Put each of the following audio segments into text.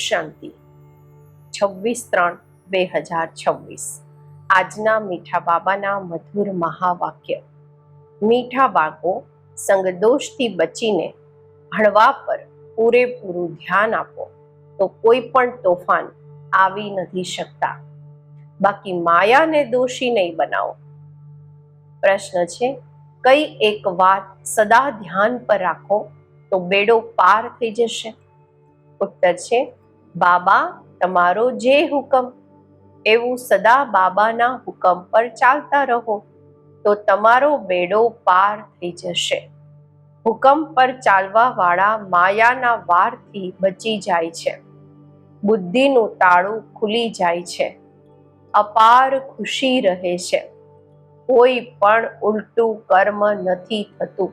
શાંતિ 26/3/2026 આજના મીઠા બાબાના મધુર મહાવાક્ય। મીઠા બાળકો, સંગદોષથી બચીને ભણવા પર પૂરેપૂરું ધ્યાન આપો તો કોઈ પણ તોફાન આવી નથી શકતા। બાકી માયાને દોષી નહીં બનાવો। પ્રશ્ન છે, કઈ એક વાત સદા ધ્યાન પર રાખો તો બેડો પાર થઈ જશે? ઉત્તર છે, બાબા તમારો જે હુકમ, એવું સદા બાબાના હુકમ પર ચાલતા રહો તો તમારો બેડો પાર થઈ જશે। હુકમ પર ચાલવા વાળા માયાના વારથી બચી જાય છે। બુદ્ધિનું તાળું ખુલી જાય છે। અપાર ખુશી રહે છે। કોઈ પણ ઉલટું કર્મ નથી થતું।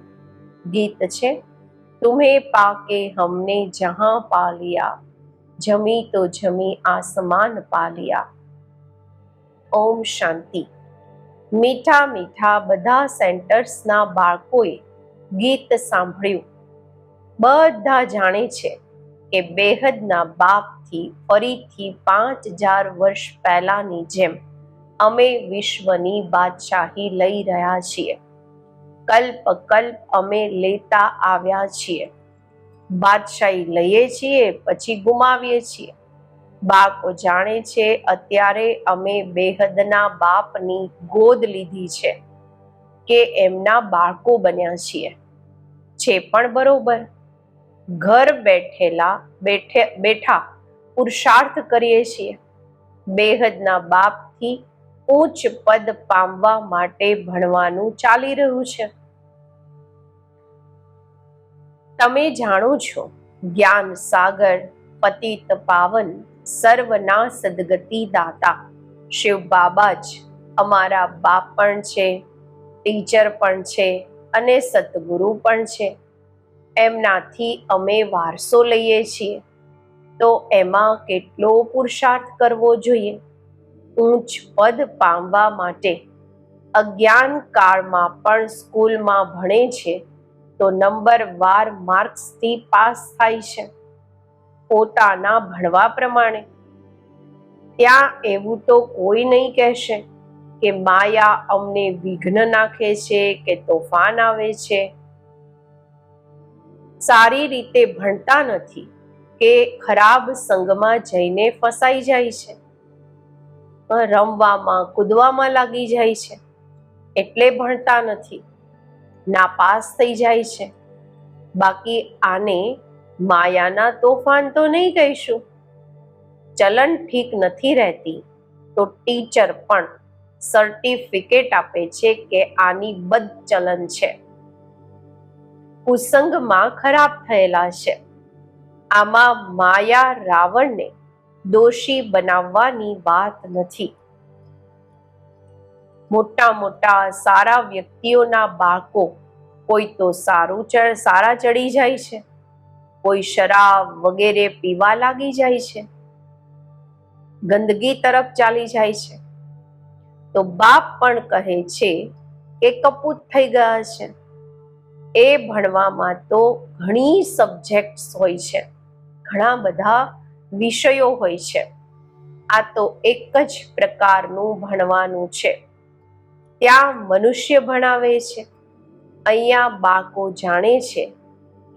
ગીત છે, तुम्हें पाके हमने जहां पा लिया, जमी तो जमी आसमान पा लिया। ओम शांति। મીઠા મીઠા બધા સેન્ટર્સના બાળકોએ ગીત સાંભળ્યું। બધા જાણે છે કે બેહદના બાપથી ફરીથી 5000 વર્ષ પહેલાની જેમ અમે વિશ્વની બાદશાહી લઈ રહ્યા છીએ। કલ્પ કલ્પ અમે લેતા આવ્યા છીએ। બાદશાહી લઈએ છીએ પછી ગુમાવીએ છીએ। બાળકો જાણે છે અત્યારે અમે બેહદના બાપની ગોદ લીધી છે કે એમના બાળકો બન્યા છીએ। છે પણ બરોબર। ઘર બેઠા પુરુષાર્થ કરીએ છીએ। બેહદના બાપથી ઉચ્ચ પદ પામવા માટે ભણવાનું ચાલી રહ્યું છે। તમે જાણો છો, જ્ઞાન સાગર, પતિત પાવન, સર્વના સદગતિ દાતા શિવ બાબા જ અમારા બાપ પણ છે, ટીચર પણ છે અને સતગુરુ પણ છે। એમનાથી અમે વારસો લઈએ છીએ તો એમાં કેટલો પુરુષાર્થ કરવો જોઈએ। ઉચ્ચ પદ પામવા માટે અજ્ઞાન કાળમાં પણ સ્કૂલમાં ભણે છે તો નંબરવાર માર્ક્સથી પાસ થાય છે પોતાના ભણવા પ્રમાણે। ત્યાં એવું તો કોઈ નહીં કહેશે કે માયા અમને વિઘ્ન નાખે છે કે તોફાન આવે છે। સારી રીતે ભણતા નથી કે ખરાબ સંગમાં જઈને ફસાઈ જાય છે, રમવામાં કૂદવામાં લાગી જાય છે એટલે ભણતા નથી, નાપાસ થઈ જાય છે। બાકી આને માયાના તોફાન તો નહીં કહીશું। ચલન ઠીક નથી રહેતી તો ટીચર પણ સર્ટિફિકેટ આપે છે કે આની બદ ચલન છે, કુસંગમાં ખરાબ થયેલા છે। આમાં માયા રાવણને દોષી બનાવવાની વાત નથી। મોટા મોટા સારા વ્યક્તિઓના બાળકો કોઈ તો સારા ચડી જાય છે, કોઈ શરાબ વગેરે પીવા લાગી જાય છે, ગંદકી તરફ ચાલી જાય છે તો બાપ પણ કહે છે કે કપૂત થઈ ગયા છે। એ ભણવામાં તો ઘણી સબ્જેક્ટ્સ હોય છે, ઘણા બધા વિષયો હોય છે। આ તો એક જ પ્રકારનું ભણવાનું છે। ત્યાં મનુષ્ય ભણાવે છે, અહીંયા બાળકો જાણે છે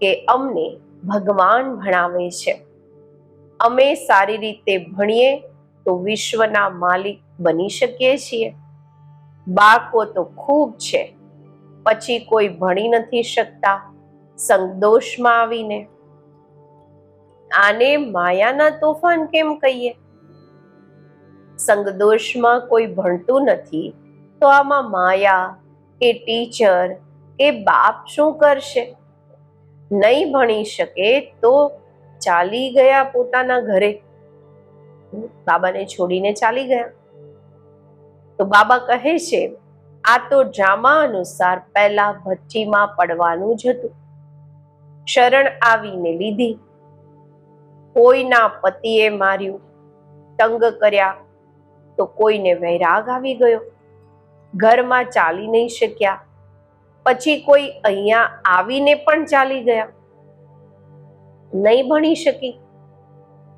કે અમને ભગવાન ભણાવે છે। અમે સારી રીતે ભણીએ તો વિશ્વના માલિક બની શકીએ છીએ। બાળકો તો ખૂબ છે, પછી કોઈ ભણી નથી શકતા સંગદોષમાં આવીને। આને માયાના તોફાન કેમ કહીએ? સંગદોષમાં કોઈ ભણતું નથી તો આમાં માયા કે ટીચર કે બાપ શું કરશે? નહીં ભણી શકે તો ચાલી ગયા પોતાના ઘરે, બાબાને છોડીને ચાલી ગયા તો બાબા કહે છે આ તો ડ્રામા અનુસાર પહેલા ભઠ્ઠીમાં પડવાનું જ હતું। શરણ આવીને લીધી, કોઈના પતિએ માર્યું, તંગ કર્યા તો કોઈને વૈરાગ આવી ગયો, ઘરમાં ચાલી નહીં શક્યા, પછી કોઈ અહીંયા આવીને પણ ચાલી ગયા, નહીં ભણી શકી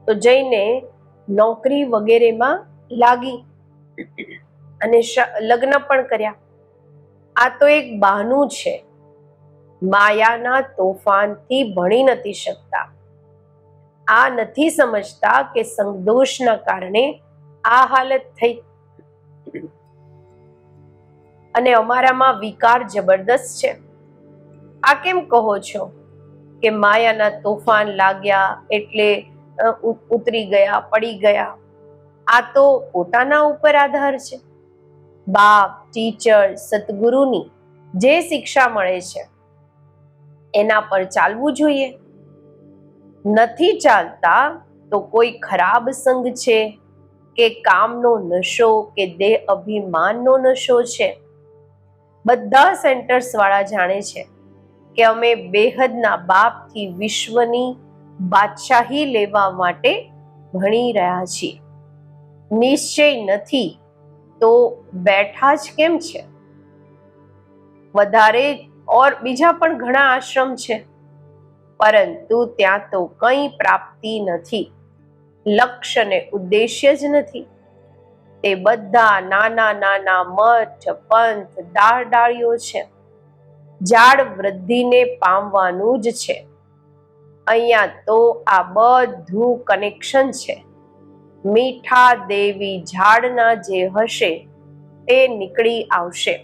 તો તો જઈને નોકરી વગેરેમાં લાગી અને લગ્ન પણ કર્યા. આ તો એક બહાનું છે. માયાના તોફાનથી ભણી નથી શકતા. આ નથી સમજતા કે સંગદોષના કારણે આ હાલત થઈ. અને અમારામાં વિકાર જબરદસ્ત છે. આ કેમ કહો છો કે માયાના તોફાન લાગ્યા એટલે ઉતરી ગયા, પડી ગયા? આ તો પોતાના ઉપર આધાર છે. બાપ, ટીચર, સદગુરુની જે શિક્ષા મળે છે એના પર ચાલવું જોઈએ. નથી ચાલતા તો કોઈ ખરાબ સંગ છે કે કામનો નશો કે દેહ અભિમાનનો નશો છે. બધા સેન્ટર્સ વાળા જાણે છે કે અમે બેહદના બાપથી વિશ્વની બાદશાહી લેવા માટે ભણી રહ્યા છીએ. નિશ્ચય નથી તો બેઠા જ કેમ છે? વધારે ઓર બીજા પણ ઘણા આશ્રમ છે, પરંતુ ત્યાં તો કંઈ પ્રાપ્તિ નથી, લક્ષ્ય ને ઉદ્દેશ્ય જ નથી. તે બધા નાના નાના મઠ, પંથ, ડાળીઓ છે. ઝાડ વૃદ્ધિને પામવાનું જ છે. અહીંયા તો આ બધું કનેક્શન છે. મીઠા દેવી ઝાડના જે હશે તે નીકળી આવશે.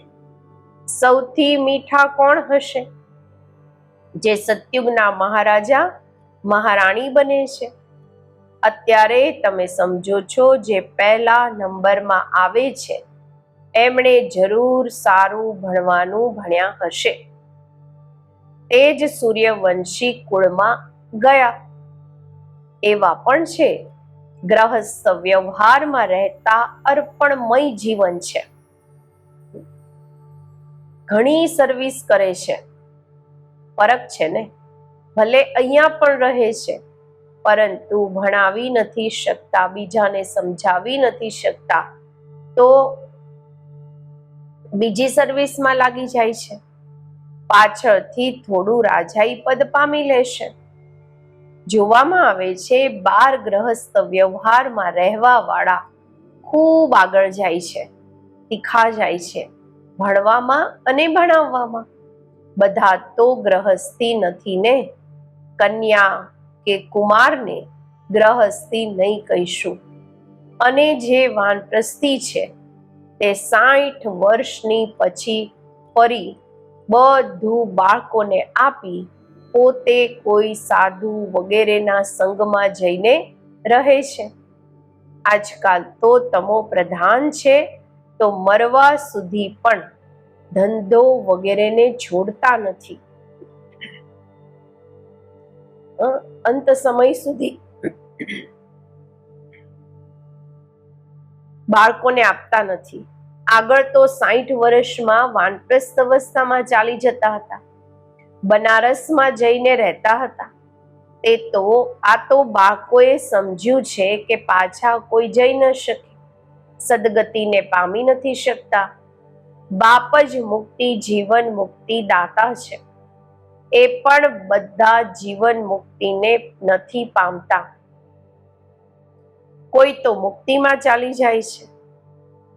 સૌથી મીઠા કોણ હશે? જે સતયુગના મહારાજા મહારાણી બને છે. અત્યારે તમે સમજો છો જે પહેલા નંબરમાં આવે છે એમણે જરૂર સારું ભણવાનું ભણ્યા હશે. તે જ સૂર્યવંશી કુળમાં ગયા. એવા પણ છે ગ્રહસ્થ વ્યવહારમાં રહેતા અર્પણમય જીવન છે. ઘણી સર્વિસ કરે છે. ફરક છે ને? ભલે અહીંયા પણ રહે છે પરંતુ ભણાવી નથી શકતા, બીજાને સમજાવી નથી શકતા, તો બીજી સર્વિસમાં લાગી જાય છે. પાછળથી થોડું રાજાઈ પદ પામી લેશે. જોવામાં આવે છે 12 ગ્રહસ્થ વ્યવહારમાં રહેવા વાળા ખૂબ આગળ જાય છે, તીખા જાય છે ભણવામાં અને ભણાવવામાં. બધા તો ગ્રહસ્થી નથી ને. કન્યા કે કુમારને ગ્રહસ્થી નહીં કહીશું. અને જે વાનપ્રસ્થી છે તે 60 વર્ષની પછી ફરી બધું બાળકોને આપી પોતે કોઈ સાધુ વગેરેના સંગમાં જઈને રહે છે. આજકાલ તો તમો પ્રધાન છે તો મરવા સુધી પણ ધંધો વગેરેને છોડતા નથી. અંત સમય સુધી બાળકોને આપતા નથી. આગળ તો 60 વર્ષમાં વાનપ્રસ્થ અવસ્થામાં ચાલી જતા હતા, બનારસમાં જઈને રહેતા હતા. આ તો બાળકોએ સમજ્યું છે કે પાછા કોઈ જઈ ન શકે, સદગતિને પામી નથી શકતા. બાપ જ મુક્તિ, જીવન મુક્તિ દાતા છે. એ પણ બધા જીવન મુક્તિને નથી પામતા. કોઈ તો મુક્તિમાં ચાલી જાય છે.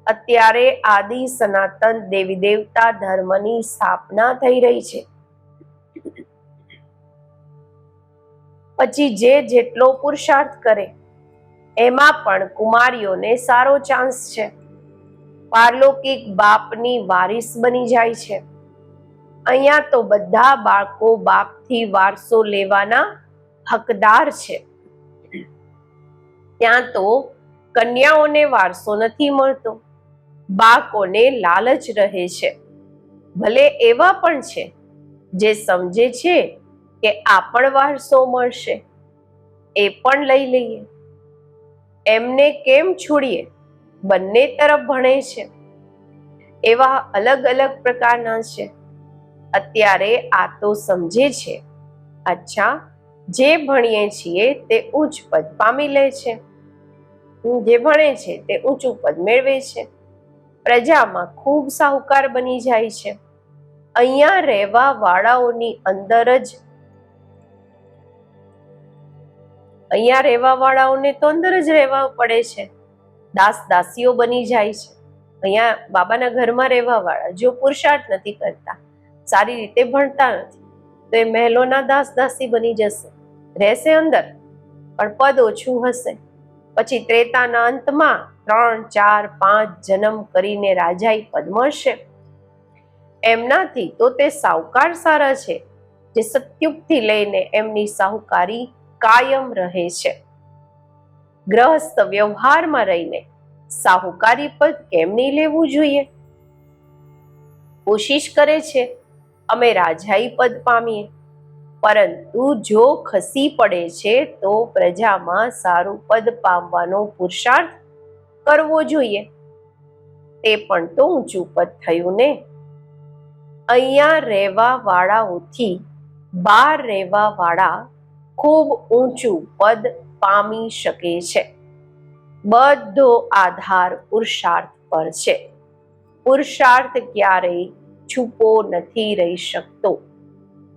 અત્યારે આદિ સનાતન દેવી દેવતા ધર્મની સ્થાપના થઈ રહી છે. પછી જે જેટલો પુરુષાર્થ કરે એમાં પણ કુમારીઓને સારો ચાન્સ છે. પારલૌકિક બાપની વારિસ બની જાય છે. અહીંયા તો બધા બાળકો બાપથી વારસો લેવાના હકદાર છે. ત્યાં તો કન્યાઓને વારસો નથી મળતો, બાળકોને લાલચ રહે છે. ભલે એવા પણ છે જે સમજે છે કે આ પણ વારસો મળશે, એ પણ લઈ લઈએ. એમને કેમ છોડીએ? બંને તરફ ભણે છે. એવા અલગ અલગ પ્રકારના છે. અત્યારે આ તો સમજે છે, અચ્છા જે ભણીએ છીએ તે ઉચ્ચ પદ પામી લે છે, જે ભણે છે તે ઊંચું પદ મેળવે છે, પ્રજામાં ખૂબ સાહુકાર બની જાય છે. અહીંયા રહેવા વાળાઓની અંદર જ અહીંયા રહેવા વાળાઓને તો અંદર જ રહેવા પડે છે, દાસ દાસીઓ બની જાય છે. અહીંયા બાબાના ઘરમાં રહેવા વાળા જો પુરુષાર્થ નથી કરતા, સારી રીતે ભણતા નથી, તો એ મહેલોના દાસ દાસી બની જશે, રહેશે અંદર પણ પદ ઓછું હશે. પછી ત્રેતાના અંતમાં 3, 4, 5 જન્મ કરીને રાજાઈ પદ મળશે. એમનાથી તો તે સાહુકાર સારા છે, જે સત્યુગથી લઈને એમની સાહુકારી કાયમ રહે છે. ગ્રહસ્થ વ્યવહારમાં રહીને સાહુકારી પદ કેમ નહીં લેવું જોઈએ? કોશિશ કરે છે અમે રાજાઈ પદ પામીએ, પરંતુ જો ખસી પડે છે તો પ્રજામાં સારું પદ પામવાનો પુરુષાર્થ કરવો જોઈએ. તે પણ તો ઊંચું પદ થયું ને. અહીંયા રહેવા વાળાઓથી બહાર રહેવા વાળા ખૂબ ઊંચું પદ પામી શકે છે. બધો આધાર પુરુષાર્થ પર છે. પુરુષાર્થ ક્યારેય છૂપો નથી રહી શકતો.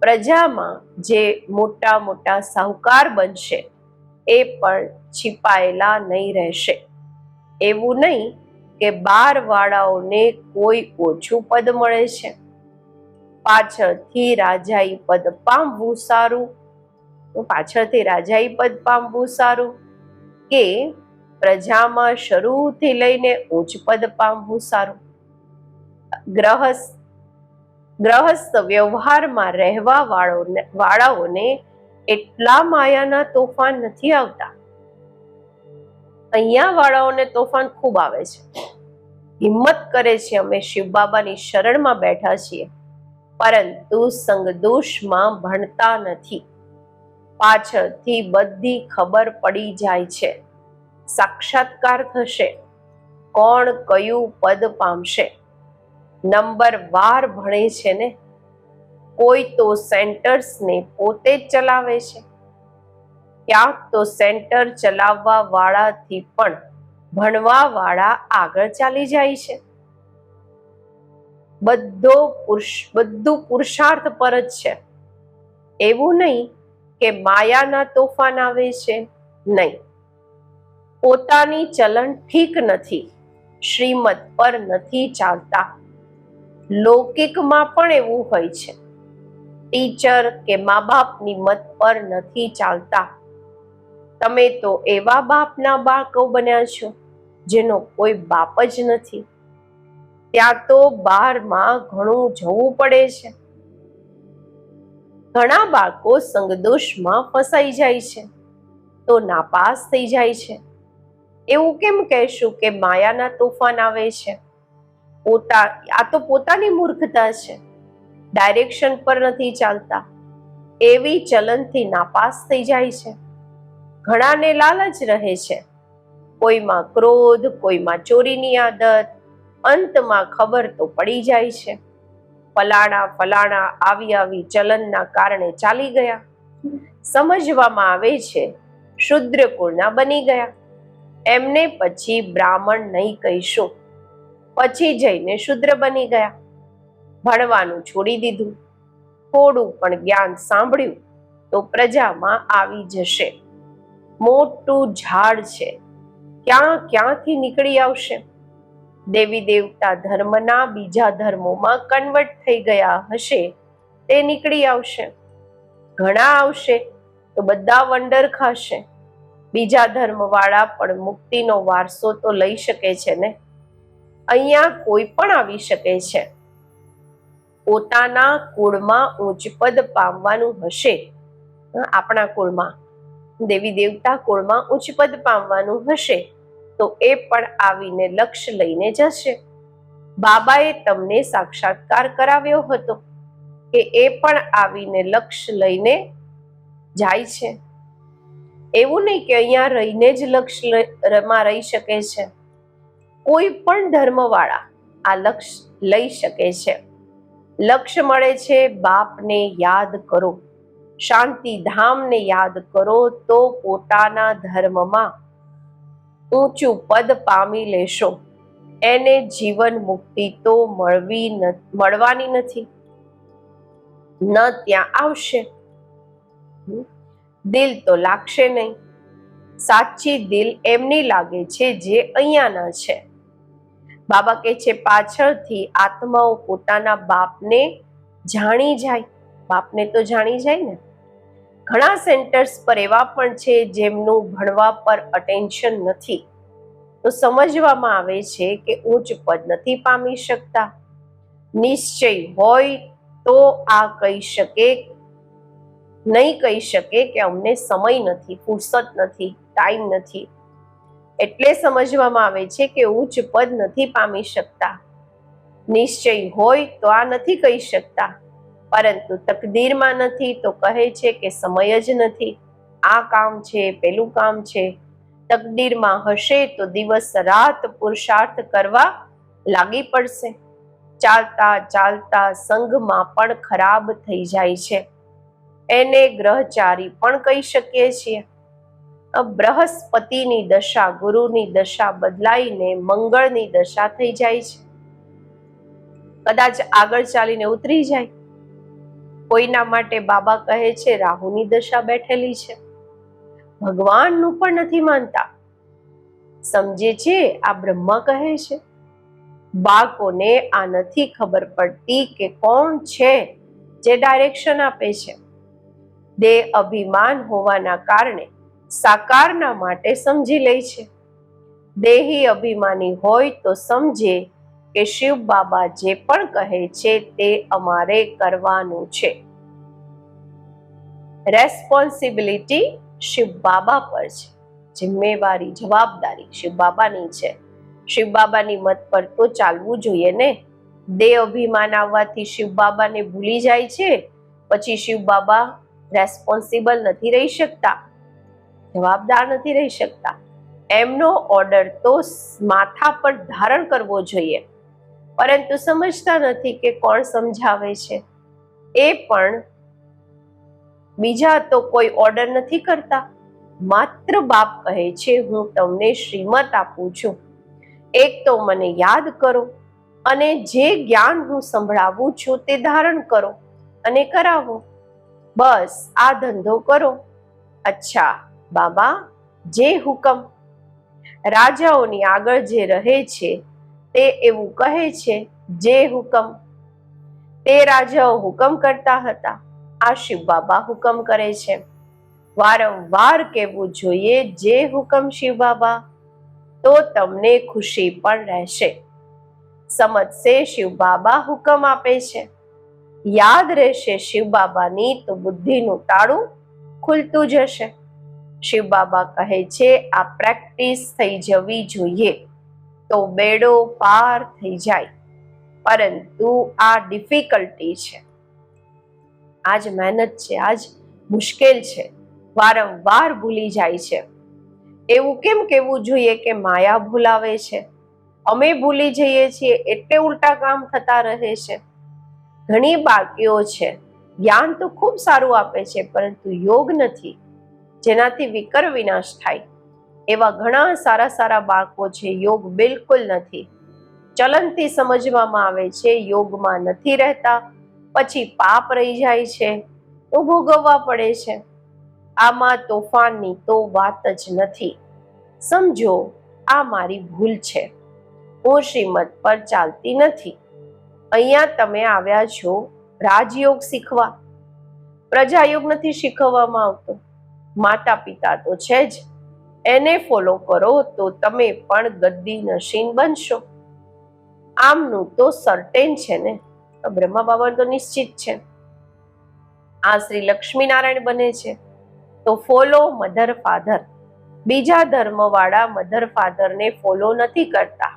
પ્રજામાં જે મોટા મોટા સાહુકાર બનશે એ પણ छिपाયેલા નહીં રહેશે. એવું નહીં કે બાર વાળાઓને કોઈ ઓછું પદ મળે છે, પાછળથી રાજાઈ પદ પામવું સારું, પાછળથી રાજાઈ પદ પામવું સારું કે પ્રજામાં શરૂથી લઈને ઉચ્ચ પદ પામવું સારું? ગ્રહસ્થ વ્યવહારમાં રહેવા વાળાઓને એટલા માયાના તોફાન નથી આવતા. અહીંયા વાળાઓને તોફાન ખૂબ આવે છે. હિંમત કરે છે અમે શિવ બાબાની શરણમાં બેઠા છીએ, પરંતુ સંગદોષમાં ભણતા નથી. પાછળથી બધી ખબર પડી જાય છે. સાક્ષાત્કાર થશે, કોણ કયું પદ પામશે. નંબર વાર ભણે છે ને. કોઈ તો સેન્ટર્સને પોતે જ ચલાવે છે, ક્યાંક તો સેન્ટર ચલાવવા વાળાથી પણ ભણવા વાળા આગળ ચાલી જાય છે. બધું પુરુષાર્થ પર જ છે. એવું નહીં કે માયાના તોફાન આવે છે, નહીં. પોતાની ચલણ ઠીક નથી, શ્રીમત પર નથી ચાલતા. લૌકિકમાં પણ એવું હોય છે. ટીચર કે મા બાપની મત પર નથી ચાલતા. તમે તો એવા બાપના બાળકો બન્યા છો જેનો કોઈ બાપ જ નથી. ત્યાં તો બહારમાં ઘણું જવું પડે છે. ઘણા બાળકો સંગદોષમાં ફસાઈ જાય છે તો નાપાસ થઈ જાય છે. એવું કેમ કહેશું કે માયાના તોફાન આવે છે? આ તો પોતાની મૂર્ખતા છે. ડાયરેક્શન પર નથી ચાલતા, એવી ચલનથી નાપાસ થઈ જાય છે. ઘણાને લાલચ રહે છે, કોઈમાં ક્રોધ, કોઈમાં ચોરીની આદત. અંતમાં ખબર તો પડી જાય છે, ફલાણા આવી ચલનના કારણે ચાલી ગયા. સમજવામાં આવે છે શુદ્ર કુળના બની ગયા. એમને પછી બ્રાહ્મણ નહીં કહીશું, પછી જઈને શુદ્ર બની ગયા. ભણવાનું છોડી દીધું, થોડું પણ જ્ઞાન સાંભળ્યું તો પ્રજામાં આવી જશે. મોટું ઝાડ છે, ક્યાંથી નીકળી આવશે? દેવી દેવતા ધર્મના બીજા ધર્મોમાં કન્વર્ટ થઈ ગયા હશે તે નીકળી આવશે. ઘણા આવશે તો બધા વંડર ખાશે. બીજા ધર્મ વાળા પણ મુક્તિનો વારસો તો લઈ શકે છે ને. અહીંયા કોઈ પણ આવી શકે છે. પોતાના કુળમાં ઉચ્ચ પદ પામવાનું હશે, આપણા કુળમાં દેવી દેવતા કુળમાં ઉચ્ચ પદ પામવાનું હશે તો એ પણ આવીને લક્ષ્ય લઈને જશે. બાબાએ તમને સાક્ષાત્કાર કરાવ્યો હતો કે એ પણ આવીને લક્ષ્ય લઈને જાય છે. એવું નહીં કે અહીંયા રહીને જ લક્ષ્યમાં રહી શકે છે. કોઈ પણ ધર્મવાળા આ લક્ષ્ય લઈ શકે છે. લક્ષ્ય મળે છે બાપને યાદ કરો, શાંતિધામને યાદ કરો તો પોતાના ધર્મમાં ઊંચું પદ પામી લેશો. એને જીવન મુક્તિ તો મળવાની નથી, ન ત્યાં આવશે. દિલ તો લાગશે નહીં. સાચી દિલ એમની લાગે છે જે અહીંયાના છે. બાબા કહે છે પાછળથી આત્માઓ પોતાના બાપને જાણી જાય. બાપને તો જાણી જાય ને. ઘણા સેન્ટર્સ પર એવા પણ છે જેમનું ભણવા પર અટેન્શન નથી, તો સમજવામાં આવે છે કે ઉચ્ચ પદ નથી પામી શકતા. નિશ્ચય હોય તો આ કહી શકે, નહીં કહી શકે કે અમને સમય નથી, ફુરસત નથી, ટાઈમ નથી. એટલે સમજવામાં આવે છે કે ઉચ્ચ પદ નથી પામી શકતા. નિશ્ચય હોય તો આ નથી કહી શકતા, પરંતુ તકદીરમાં નથી તો કહે છે કે સમય જ નથી. આ કામ છે, પેલું કામ છે. તકદીરમાં હશે તો દિવસ રાત પુરુષાર્થ કરવા લાગી પડશે. ચાલતા ચાલતા સંઘમાં પણ ખરાબ થઈ જાય છે. એને ગ્રહચારી પણ કહી શકીએ છીએ. બૃહસ્પતિની દશા, ગુરુની દશા બદલાઈને મંગળની દશા થઈ જાય છે. કદાચ આગળ ચાલીને ઉતરી જાય. કોઈના માટે બાબા કહે છે રાહુની દશા બેઠેલી છે. ભગવાનનું પણ નથી માનતા. સમજે છે આ બ્રહ્મા કહે છે. બાળકોને આ નથી ખબર પડતી કે કોણ છે જે ડાયરેક્શન આપે છે. દેહ અભિમાન હોવાના કારણે સાકારના માટે સમજી લે છે. દેહી અભિમાની હોય તો સમજે કે શિવ બાબા જે પણ કહે છે તે અમારે કરવાનું છે. રેસ્પોન્સિબિલિટી શિવ બાબા પર છે. જિમ્મેવારી, જવાબદારી શિવ બાબાની છે. શિવ બાબાની મત પર તો ચાલવું જોઈએ ને. દેહ અભિમાન આવવાથી શિવ બાબાને ભૂલી જાય છે. પછી શિવ બાબા રેસ્પોન્સિબલ નથી રહી શકતા, જવાબદાર નથી રહી શકતા. એમનો ઓર્ડર તો માથા પર ધારણ કરવો જોઈએ, પરંતુ સમજતા નથી કે કોણ સમજાવે છે. એ પણ બીજા તો કોઈ ઓર્ડર નથી કરતા. માત્ર બાપ કહે છે હું તમને શ્રીમત આપું છું. એક તો મને યાદ કરો અને જે જ્ઞાન હું સંભળાવું છું તે ધારણ કરો અને કરાવો. બસ આ ધંધો કરો. અચ્છા બાબા, જે હુકમ. રાજાઓની આગળ જે રહે છે તે એવું કહે છે જે હુકમ. તે રાજાઓ હુકમ કરતા હતા, આ શિવ બાબા હુકમ કરે છે. વારંવાર કહેવું જોઈએ જે હુકમ શિવ બાબા, તો તમને ખુશી પણ રહેશે. સમજશે શિવ બાબા હુકમ આપે છે. યાદ રહેશે શિવ બાબાની તો બુદ્ધિનું તાળું ખુલતું જશે. શિવ બાબા કહે છે આ પ્રેક્ટિસ થઈ જવી જોઈએ તો બેડો પાર થઈ જાય. પરંતુ આ ડિફિકલ્ટી છે, આજ મહેનત છે, આજ મુશ્કેલ છે. વારંવાર ભૂલી જાય છે. એવું કેમ કહેવું જોઈએ કે માયા ભૂલાવે છે? અમે ભૂલી જઈએ છીએ એટલે ઉલટા કામ થતા રહે છે. ઘણી બાકીઓ છે. જ્ઞાન તો ખૂબ સારું આપે છે, પરંતુ યોગ નથી જેનાથી વિકર વિનાશ થાય. એવા ઘણા સારા સારા બાળકો છે, યોગ બિલકુલ નથી. ચલનથી સમજવામાં આવે છે યોગમાં નથી રહેતા, પછી પાપ રહી જાય છે તો ભોગવવા પડે છે. આમાં તોફાનની તો વાત જ નથી. સમજો આ મારી ભૂલ છે, હું શ્રીમત પર ચાલતી નથી. અહીંયા તમે આવ્યા છો રાજયોગ શીખવા, પ્રજાયોગ નથી શીખવવામાં આવતો. માતા પિતા તો છે જ, એને ફોલો કરો તો તમે પણ ગદ્દી નશીન બનશો. આમનું તો સર્ટેન છે ને, બ્રહ્મા બાબા તો નિશ્ચિત છે. આ શ્રી લક્ષ્મીનારાયણ બને છે તો ફોલો મધર ફાધર. બીજા ધર્મવાળા મધર ફાધરને ફોલો નથી કરતા,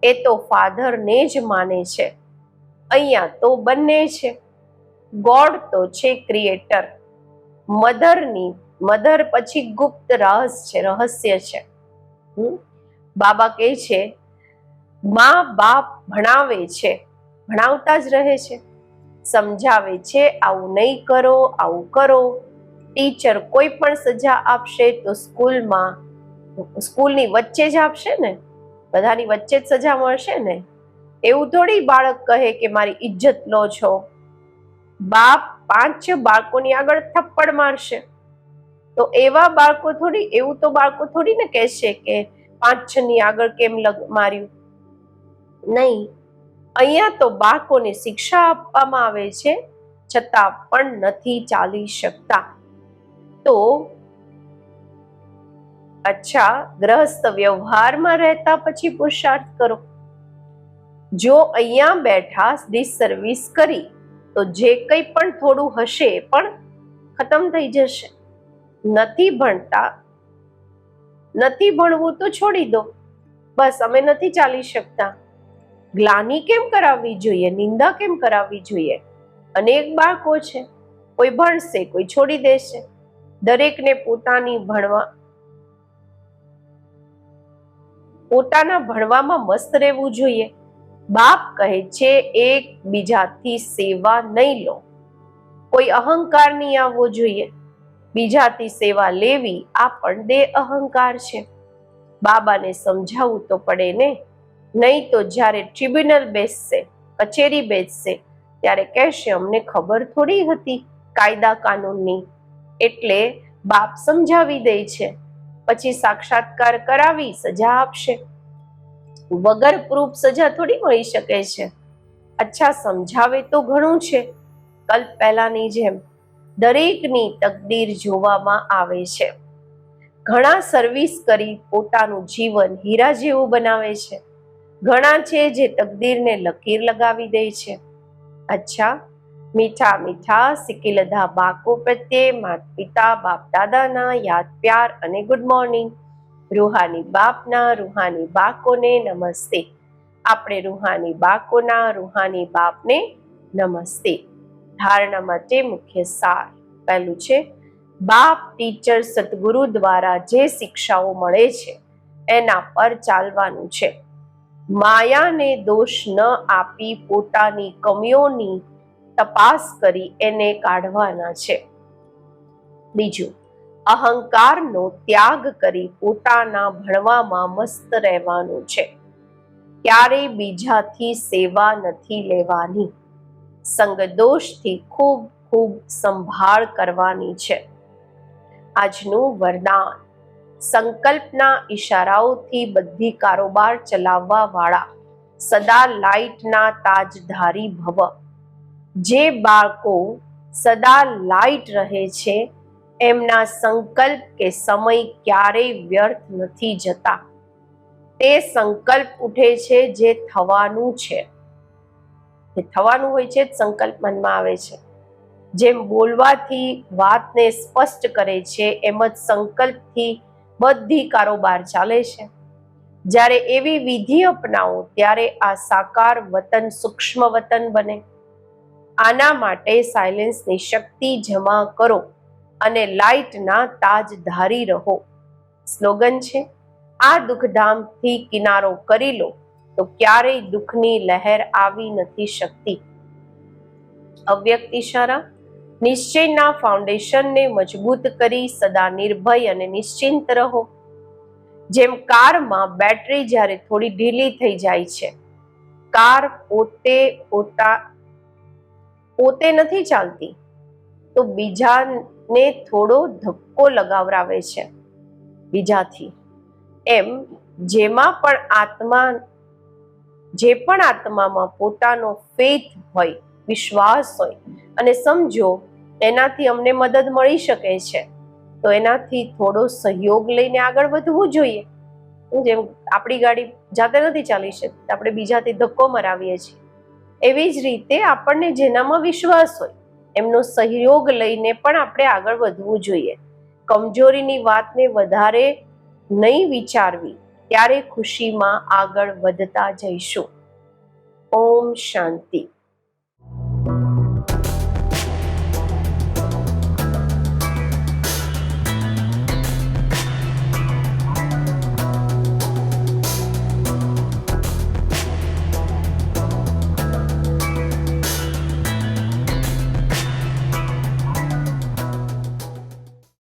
એ તો ફાધરને જ માને છે. અહીંયા તો બંને છે. ગોડ તો છે ક્રિએટર, મધર પછી ગુપ્ત રહસ્ય છે. બાબા કહે છે માં બાપ ભણાવે છે, ભણાવતા જ રહે છે, સમજાવે છે આવું નહીં કરો, આવું કરો. ટીચર કોઈ પણ સજા આપશે તો સ્કૂલની વચ્ચે જ આપશે ને, બધાની વચ્ચે જ સજા મળશે ને. એવું થોડી બાળક કહે કે મારી ઇજ્જત લો છો. બાપ 5 બાળકોની આગળ થપ્પડ મારશે તો એવા બાળકો થોડી, એવું તો બાળકો થોડી ને કહેશે કે 5-6 ની આગળ કેમ માર્યું. નહીં, અહીંયા તો બાળકોને શિક્ષા આપવામાં આવે છે, છતાં પણ નથી ચાલી શકતા. તો અચ્છા, ગ્રહસ્થ વ્યવહારમાં રહેતા પછી પુરુષાર્થ કરો. જો અહીંયા બેઠા ડિસસર્વિસ કરી તો જે કંઈ પણ થોડું હશે પણ ખતમ થઈ જશે. નથી ભણતા, નથી ભણવું તો છોડી દો, બસ અમે નથી ચાલી શકતા. ગ્લાની કેમ કરાવવી જોઈએ, નિંદા કેમ કરાવવી જોઈએ? અનેક બાળકો છે, કોઈ ભણશે, કોઈ છોડી દેશે. દરેકને પોતાના ભણવામાં મસ્ત રહેવું જોઈએ. બાપ કહે છે એક બીજાથી સેવા નહીં લો, કોઈ અહંકાર નહીં આવવો જોઈએ. બીજાથી સેવા લેવી આ પણ દેહ અહંકાર છે. બાબાને સમજાવવું તો પડે ને, નહીં તો જ્યારે ટ્રિબ્યુનલ બેસશે, કચેરી બેસશે, ત્યારે કહેશે અમને ખબર થોડી હતી કાયદા કાનૂનની. એટલે બાપ સમજાવી દે છે, પછી સાક્ષાત્કાર કરાવી સજા આપશે. વગર પ્રૂફ સજા થોડી મળી શકે છે. અચ્છા, સમજાવે તો ઘણું છે. કલ્પ પહેલાની જેમ દરેકની તકદીર જોવામાં આવે છે. ઘણા સર્વિસ કરી પોતાનું જીવન હીરા જેવું બનાવે છે. ઘણા છે જે તકદીરને લકીર લગાવી દે છે. અચ્છા, મીઠા મીઠા સિકિલધા બાળકો પ્રત્યે માતા પિતા બાપ દાદાના યાદ પ્યાર અને ગુડ મોર્નિંગ. રૂહાની બાપના રૂહાની બાળકોને નમસ્તે. આપણે રૂહાની બાળકોના રૂહાની બાપને નમસ્તે. ધારણા માટે મુખ્ય સાર. પહેલું છે, બાપ ટીચર સદગુરુ દ્વારા જે શિક્ષાઓ મળે છે એના પર ચાલવાનું છે. માયાને દોષ ન આપી પોતાની કમીઓની તપાસ કરી એને કાઢવાના છે. બીજું, અહંકારનો ત્યાગ કરી પોતાના ભણવામાં મસ્ત રહેવાનું છે. ક્યારેય બીજાથી સેવા નથી લેવાની. સંગદોષથી ખૂબ ખૂબ સંભાળ કરવાની છે. આજનું વરદાન, સંકલ્પના ઈશારાઓથી બધી કારોબાર ચલાવવા વાળા સદા લાઇટના તાજધારી ભવ. જે બાળકો સદા લાઇટ રહે છે એમના સંકલ્પ કે સમય ક્યારેય વ્યર્થ નથી જતા. તે સંકલ્પ ઉઠે છે જે થવાનું છે. જે થવાનું હોય છે સંકલ્પ મનમાં આવે છે. જેમ બોલવાથી વાતને સ્પષ્ટ કરે છે એમ જ સંકલ્પથી બધી કારોબાર ચાલે છે. જ્યારે એવી વિધિ અપનાવો ત્યારે આ સાકાર વતન સૂક્ષ્મ વતન બને. આના માટે સાયલેન્સની શક્તિ જમા કરો અને લાઇટના તાજધારી રહો. સ્લોગન છે, આ દુઃખધામથી કિનારો કરી લો તો ક્યારેય દુઃખની લહેર આવી નથી શકતી. અવ્યક્ત ઇશારા, નિશ્ચયના ફાઉન્ડેશનને મજબૂત કરી સદા નિર્ભય અને નિશ્ચિંત રહો. જેમ કારમાં બેટરી જ્યારે થોડી ઢીલી થઈ જાય છે, કાર પોતે નથી ચાલતી તો બીજાને થોડો ધક્કો લગાવરાવે છે બીજાથી. એમ જે પણ આત્મામાં પોતાનો ફેથ હોય, વિશ્વાસ હોય અને સમજો એનાથી અમને મદદ મળી શકે છે તો એનાથી થોડો સહયોગ લઈને આગળ વધવું જોઈએ. જેમ આપણી ગાડી જાતે નથી ચાલી શકતી, આપણે બીજાથી ધક્કો મરાવીએ છીએ. એવી જ રીતે આપણને જેનામાં વિશ્વાસ હોય એમનો સહયોગ લઈને પણ આપણે આગળ વધવું જોઈએ. કમજોરીની વાતને વધારે નહીં વિચારવી, ત્યારે ખુશીમાં આગળ વધતા જઈશું. ઓમ શાંતિ.